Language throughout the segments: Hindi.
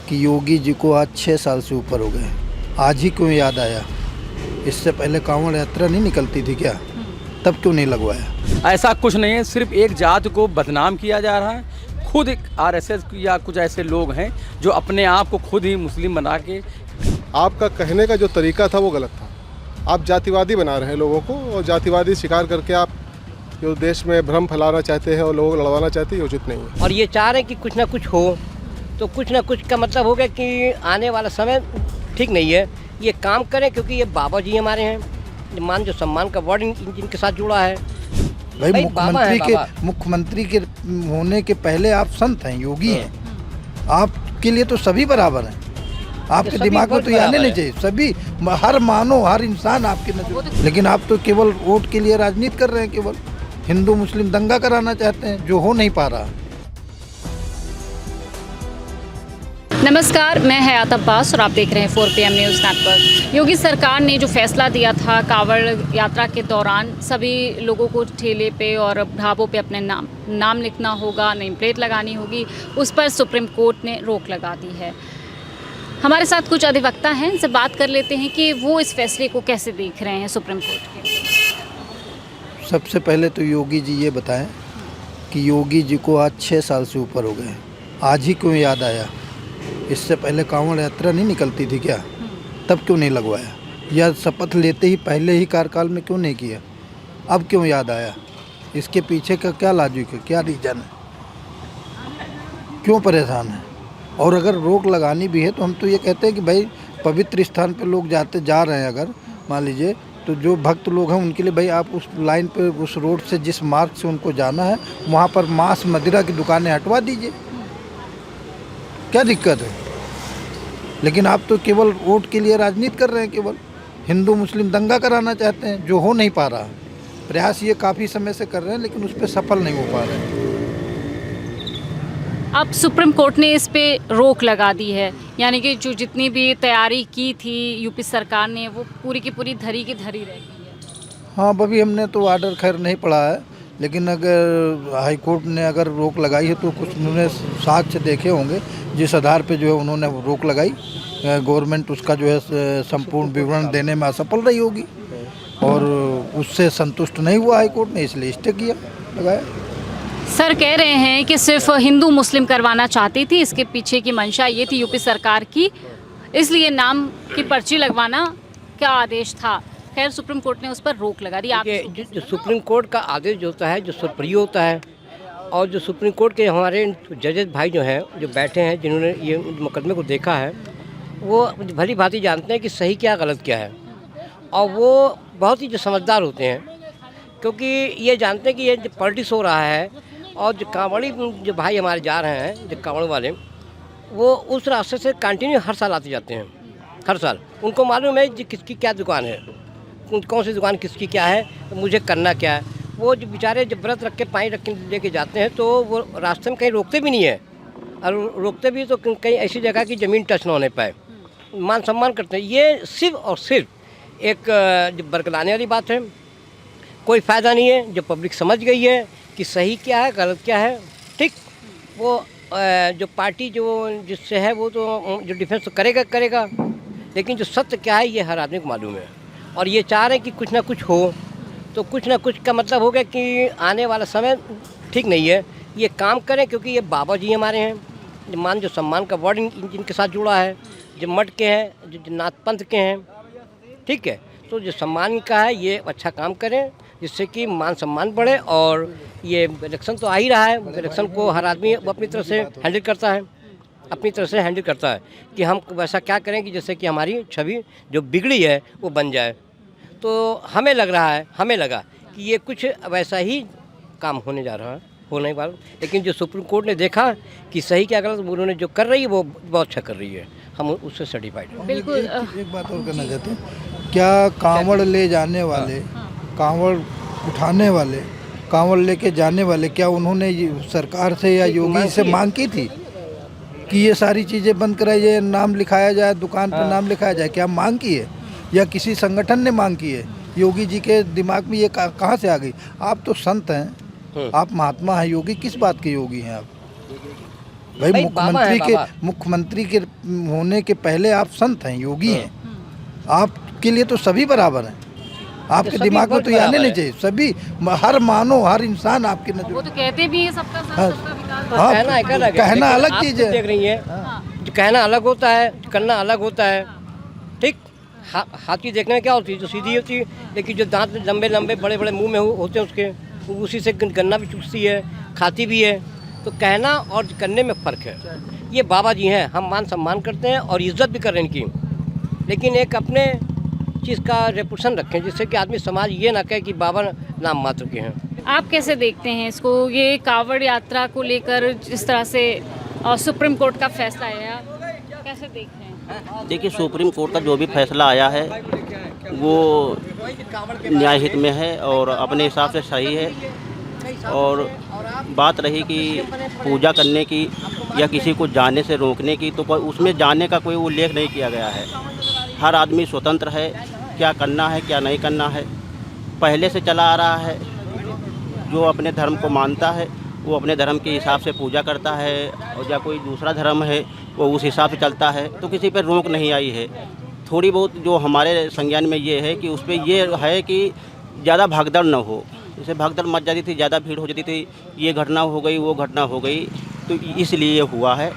कि योगी जी को आज 6 साल से ऊपर हो गए, आज ही क्यों याद आया? इससे पहले कांवड़ यात्रा नहीं निकलती थी क्या? तब क्यों नहीं लगवाया? ऐसा कुछ नहीं है, सिर्फ एक जात को बदनाम किया जा रहा है। खुद एक आरएसएस या कुछ ऐसे लोग हैं जो अपने आप को खुद ही मुस्लिम बना के। आपका कहने का जो तरीका था वो गलत था। आप जातिवादी बना रहे हैं लोगों को, और जातिवादी शिकार करके आप जो देश में भ्रम फैलाना चाहते हैं और लोगों को लड़वाना चाहते हैं, ये उचित नहीं है। और ये चाह रहे हैं कि कुछ ना कुछ हो, तो कुछ ना कुछ का मतलब हो गया कि आने वाला समय ठीक नहीं है। ये काम करें क्योंकि ये बाबा जी हमारे हैं, मान जो सम्मान का वर्ड इनके साथ जुड़ा है। भाई मुख्यमंत्री के होने के पहले आप संत हैं, योगी हैं। आपके लिए तो सभी बराबर हैं। आपके दिमाग में तो ये आने नहीं चाहिए, सभी हर मानो हर इंसान आपके नजर। लेकिन आप तो केवल वोट के लिए राजनीति कर रहे हैं, केवल हिंदू मुस्लिम दंगा कराना चाहते हैं, जो हो नहीं पा रहा। नमस्कार, मैं हयात अब्बास और आप देख रहे हैं 4PM न्यूज़ नेटवर्क। योगी सरकार ने जो फैसला दिया था कांवड़ यात्रा के दौरान सभी लोगों को ठेले पे और ढाबों पे अपने नाम लिखना होगा, नेम प्लेट लगानी होगी, उस पर सुप्रीम कोर्ट ने रोक लगा दी है। हमारे साथ कुछ अधिवक्ता हैं, इनसे बात कर लेते हैं कि वो इस फैसले को कैसे देख रहे हैं सुप्रीम कोर्ट के। सबसे पहले तो योगी जी ये बताएं कि योगी जी को आज 6 साल से ऊपर हो गए, आज ही क्यों याद आया? इससे पहले कांवड़ यात्रा नहीं निकलती थी क्या? तब क्यों नहीं लगवाया? या शपथ लेते ही पहले ही कार्यकाल में क्यों नहीं किया? अब क्यों याद आया? इसके पीछे का क्या लॉजिक है, क्या रीज़न है, क्यों परेशान है? और अगर रोक लगानी भी है तो हम तो ये कहते हैं कि भाई पवित्र स्थान पे लोग जा रहे हैं, अगर मान लीजिए तो जो भक्त लोग हैं उनके लिए भाई आप उस लाइन पे उस रोड से जिस मार्ग से उनको जाना है वहाँ पर मांस मदिरा की दुकानें हटवा दीजिए, क्या दिक्कत है? लेकिन आप तो केवल वोट के लिए राजनीति कर रहे हैं, केवल हिंदू मुस्लिम दंगा कराना चाहते हैं, जो हो नहीं पा रहा। प्रयास ये काफ़ी समय से कर रहे हैं लेकिन उस पर सफल नहीं हो पा रहे हैं। अब सुप्रीम कोर्ट ने इस पे रोक लगा दी है, यानी कि जो जितनी भी तैयारी की थी यूपी सरकार ने वो पूरी की पूरी धरी की धरी रह गई है। हाँ, अभी हमने तो ऑर्डर खैर नहीं पढ़ा है, लेकिन अगर हाई कोर्ट ने अगर रोक लगाई है तो कुछ उन्होंने साक्ष्य देखे होंगे जिस आधार पे जो है उन्होंने रोक लगाई। गवर्नमेंट उसका जो है संपूर्ण विवरण देने में असफल रही होगी और उससे संतुष्ट नहीं हुआ हाई कोर्ट ने, इसलिए स्टे किया लगाया। सर कह रहे हैं कि सिर्फ हिंदू मुस्लिम करवाना चाहती थी, इसके पीछे की मंशा ये थी यूपी सरकार की, इसलिए नाम की पर्ची लगवाना क्या आदेश था। खैर सुप्रीम कोर्ट ने उस पर रोक लगा दी। जो सुप्रीम कोर्ट का आदेश जो होता है, जो सुप्रिय होता है, और जो सुप्रीम कोर्ट के हमारे जजेस भाई जो हैं, जो बैठे हैं, जिन्होंने ये मुकदमे को देखा है, वो भली भांति जानते हैं कि सही क्या गलत क्या है, और वो बहुत ही जो समझदार होते हैं, क्योंकि ये जानते हैं कि ये जो पॉलिटिक्स हो रहा है और जो कांवड़ी जो भाई हमारे जा रहे हैं, जो कांवड़ वाले, वो उस रास्ते से कंटिन्यू हर साल आते जाते हैं। हर साल उनको मालूम है कि किसकी क्या दुकान है, कौन सी दुकान किसकी क्या है, तो मुझे करना क्या है। वो जो बेचारे जब व्रत रख के पानी रख के लेके जाते हैं तो वो रास्ते में कहीं रोकते भी नहीं है, और रोकते भी तो कहीं ऐसी जगह की ज़मीन टच ना होने पाए, मान सम्मान करते हैं। ये सिर्फ और सिर्फ एक बरकलाने वाली बात है, कोई फ़ायदा नहीं है। जो पब्लिक समझ गई है कि सही क्या है गलत क्या है, ठीक, वो जो पार्टी जो जिससे है वो तो जो डिफेंस तो करेगा, लेकिन जो सत्य क्या है ये हर आदमी को मालूम है। और ये चाह रहे हैं कि कुछ ना कुछ हो, तो कुछ ना कुछ का मतलब हो गया कि आने वाला समय ठीक नहीं है। ये काम करें क्योंकि ये बाबा जी हमारे हैं, मान जो सम्मान का वर्ड इनके साथ जुड़ा है, जो मठ के हैं, जो नाथ पंथ के हैं, ठीक है। तो जो सम्मान का है ये अच्छा काम करें जिससे कि मान सम्मान बढ़े। और ये इलेक्शन तो आ ही रहा है, इलेक्शन को हर आदमी अपनी तरफ से हैंडल करता है, अपनी तरफ से हैंडल करता है कि हम वैसा क्या करें कि जैसे कि हमारी छवि जो बिगड़ी है वो बन जाए। तो हमें लगा कि ये कुछ वैसा ही काम होने जा रहा है, होने वाला। लेकिन जो सुप्रीम कोर्ट ने देखा कि सही क्या गलत, उन्होंने जो कर रही है वो बहुत अच्छा कर रही है, हम उससे सर्टिफाइड हैं। बिल्कुल। एक बात और करना चाहते हैं, क्या कांवड़ ले जाने वाले, कांवड़ उठाने वाले, कांवड़ लेके जाने वाले, क्या उन्होंने सरकार से या योगी से मांग की थी कि ये सारी चीज़ें बंद कराई जाए, नाम लिखाया जाए, दुकान पर नाम लिखाया जाए? क्या मांग की है या किसी संगठन ने मांग की है? योगी जी के दिमाग में ये कहाँ से आ गई? आप तो संत हैं, आप महात्मा हैं, योगी किस बात के योगी हैं आप? भाई भाई बाबा हैं, बाबा। मुख्यमंत्री के होने के पहले आप संत हैं, योगी हैं। आपके लिए तो सभी बराबर हैं। आपके सभी दिमाग में तो ये बराबर आने नहीं है। चाहिए। सभी हर मानो हर इंसान आपकी वो नजर तो कहते भी हैं सबका साथ हाँ। सबका विकास। हाँ, कहना एक अलग है, कहना लेकिन अलग आप चीज़ खुद है। देख रही हैं, जो कहना अलग होता है, करना अलग होता है। ठीक, हाथी देखने में क्या होती है, जो सीधी होती है, लेकिन जो दांत लंबे लंबे बड़े बड़े मुंह में होते हैं उसके, उसी से गन्ना भी चूसती है, खाती भी है। तो कहना और करने में फ़र्क है। ये बाबा जी हैं, हम मान सम्मान करते हैं और इज्जत भी कर रहे हैं इनकी, लेकिन एक अपने चीज़ का रेपुटेशन रखें, जिससे कि आदमी समाज ये ना कहे कि बाबा नाम मात्र के हैं। आप कैसे देखते हैं इसको, ये कावड़ यात्रा को लेकर जिस तरह से सुप्रीम कोर्ट का फैसला आया, कैसे देख रहे हैं? देखिए, सुप्रीम कोर्ट का जो भी फैसला आया है वो न्यायहित में है और अपने हिसाब से सही है। और बात रही कि पूजा करने की या किसी को जाने से रोकने की, तो उसमें जाने का कोई उल्लेख नहीं किया गया है। हर आदमी स्वतंत्र है, क्या करना है क्या नहीं करना है। पहले से चला आ रहा है, जो अपने धर्म को मानता है वो अपने धर्म के हिसाब से पूजा करता है, और या कोई दूसरा धर्म है वो उस हिसाब से चलता है, तो किसी पर रोक नहीं आई है। थोड़ी बहुत जो हमारे संज्ञान में ये है कि उस पर ये है कि ज़्यादा भागदौड़ न हो। जैसे भागदौड़ मच जाती थी, ज़्यादा भीड़ हो जाती थी, ये घटना हो गई वो घटना हो गई, तो इसलिए ये हुआ है।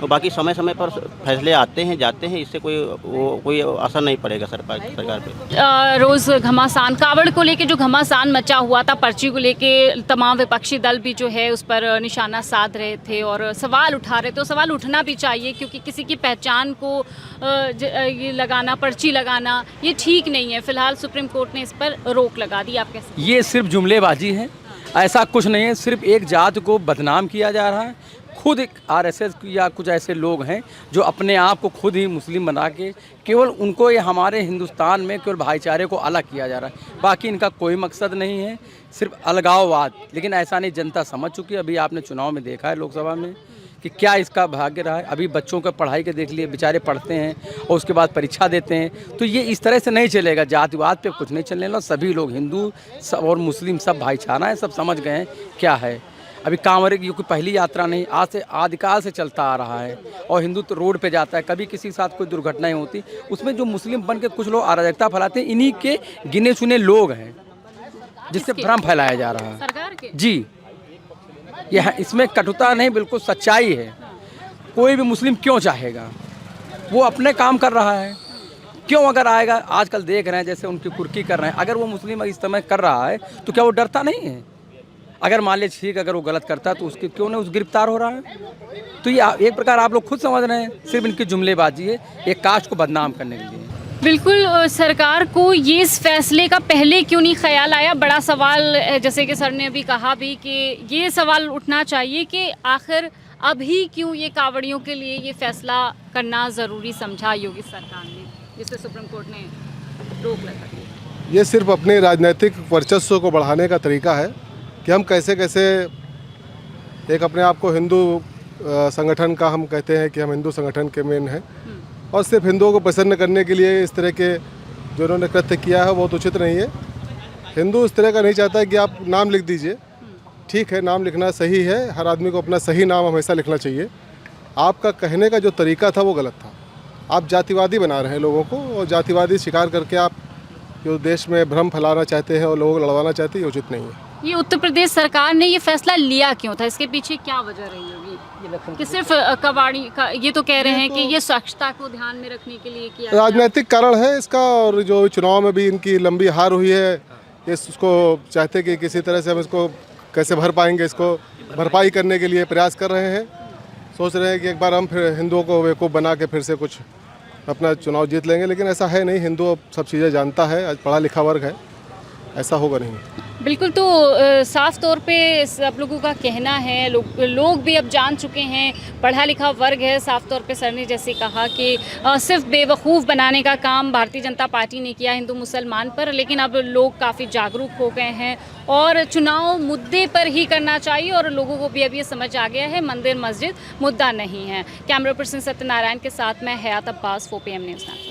और बाकी समय समय पर फैसले आते हैं जाते हैं, इससे कोई असर नहीं पड़ेगा सरकार पे। रोज़ घमासान कावड़ को लेके जो घमासान मचा हुआ था, पर्ची को लेके तमाम विपक्षी दल भी जो है उस पर निशाना साध रहे थे और सवाल उठा रहे थे। तो सवाल उठना भी चाहिए, क्योंकि किसी की पहचान को ये लगाना, पर्ची लगाना, ये ठीक नहीं है। फिलहाल सुप्रीम कोर्ट ने इस पर रोक लगा दी। आप कैसे? ये सिर्फ जुमलेबाजी है, ऐसा कुछ नहीं है। सिर्फ एक जात को बदनाम किया जा रहा है। खुद एक आरएसएस या कुछ ऐसे लोग हैं जो अपने आप को खुद ही मुस्लिम बना के केवल उनको, ये हमारे हिंदुस्तान में केवल भाईचारे को अलग किया जा रहा है। बाकी इनका कोई मकसद नहीं है, सिर्फ अलगाववाद। लेकिन ऐसा नहीं, जनता समझ चुकी है। अभी आपने चुनाव में देखा है लोकसभा में कि क्या इसका भाग्य रहा है। अभी बच्चों का पढ़ाई के देख लिए, बेचारे पढ़ते हैं और उसके बाद परीक्षा देते हैं। तो ये इस तरह से नहीं चलेगा। जातिवाद पे कुछ नहीं चलने वाला। सभी लोग, हिंदू सब और मुस्लिम सब भाईचारा है, सब समझ गए हैं क्या है। अभी कांवड़ की कोई पहली यात्रा नहीं, आज से आदिकाल से चलता आ रहा है। और हिंदू तो रोड पे जाता है, कभी किसी के साथ कोई दुर्घटनाएं होती, उसमें जो मुस्लिम बन के कुछ लोग अराजकता फैलाते हैं, इन्हीं के गिने चुने लोग हैं जिससे भ्रम फैलाया जा रहा है सरकार के? जी, यह इसमें कटुता नहीं, बिल्कुल सच्चाई है। कोई भी मुस्लिम क्यों चाहेगा, वो अपने काम कर रहा है, क्यों अगर आएगा। आजकल देख रहे हैं जैसे उनकी कुर्की कर रहे हैं, अगर वो मुस्लिम इस समय कर रहा है तो क्या वो डरता नहीं है? अगर मान लीजिए ठीक, अगर वो गलत करता है तो उसके क्यों नहीं उस गिरफ्तार हो रहा है? तो ये एक प्रकार आप लोग खुद समझ रहे हैं, सिर्फ इनकी जुमलेबाजी है, एक कास्ट को बदनाम करने के लिए। बिल्कुल, सरकार को ये इस फैसले का पहले क्यों नहीं ख्याल आया? बड़ा सवाल है, जैसे कि सर ने अभी कहा भी कि ये सवाल उठना चाहिए कि आखिर अभी क्यों ये कावड़ियों के लिए ये फैसला करना ज़रूरी समझा योगी सरकार ने, जिससे सुप्रीम कोर्ट ने रोक लगा दी। ये सिर्फ अपने राजनीतिक वर्चस्व को बढ़ाने का तरीका है कि हम कैसे कैसे एक अपने आप को हिंदू संगठन का, हम कहते हैं कि हम हिंदू संगठन के मेन हैं, और सिर्फ हिंदुओं को प्रसन्न करने के लिए इस तरह के जो उन्होंने कृत्य किया है वो तो उचित नहीं है। हिंदू इस तरह का नहीं चाहता है कि आप नाम लिख दीजिए। ठीक है, नाम लिखना सही है, हर आदमी को अपना सही नाम हमेशा लिखना चाहिए। आपका कहने का जो तरीका था वो गलत था। आप जातिवादी बना रहे हैं लोगों को, और जातिवादी शिकार करके आप जो देश में भ्रम फैलाना चाहते हैं और लोगों को लड़वाना चाहते हैं, ये उचित नहीं है। ये उत्तर प्रदेश सरकार ने ये फैसला लिया क्यों था? इसके पीछे क्या वजह रही होगी कि सिर्फ कबाड़ी का? ये तो कह रहे हैं कि ये स्वच्छता को ध्यान में रखने के लिए किया गया। राजनीतिक कारण है इसका, और जो चुनाव में भी इनकी लंबी हार हुई है, इसको चाहते कि किसी तरह से हम इसको कैसे भर पाएंगे, इसको भरपाई करने के लिए प्रयास कर रहे हैं। सोच रहे हैं कि एक बार हम फिर हिंदुओं को बेवकूफ़ बना के फिर से कुछ अपना चुनाव जीत लेंगे, लेकिन ऐसा है नहीं। हिंदू सब चीज़ें जानता है, आज पढ़ा लिखा वर्ग है, ऐसा होगा नहीं। बिल्कुल, तो साफ तौर पे सब लोगों का कहना है, लोग भी अब जान चुके हैं, पढ़ा लिखा वर्ग है। साफ तौर पे सर ने जैसे कहा कि सिर्फ बेवकूफ़ बनाने का काम भारतीय जनता पार्टी ने किया हिंदू मुसलमान पर, लेकिन अब लोग काफ़ी जागरूक हो गए हैं और चुनाव मुद्दे पर ही करना चाहिए, और लोगों को भी अब ये समझ आ गया है मंदिर मस्जिद मुद्दा नहीं है। कैमरा पर्सन सत्यनारायण के साथ मैं हयात अब्बास, 4PM न्यूज़।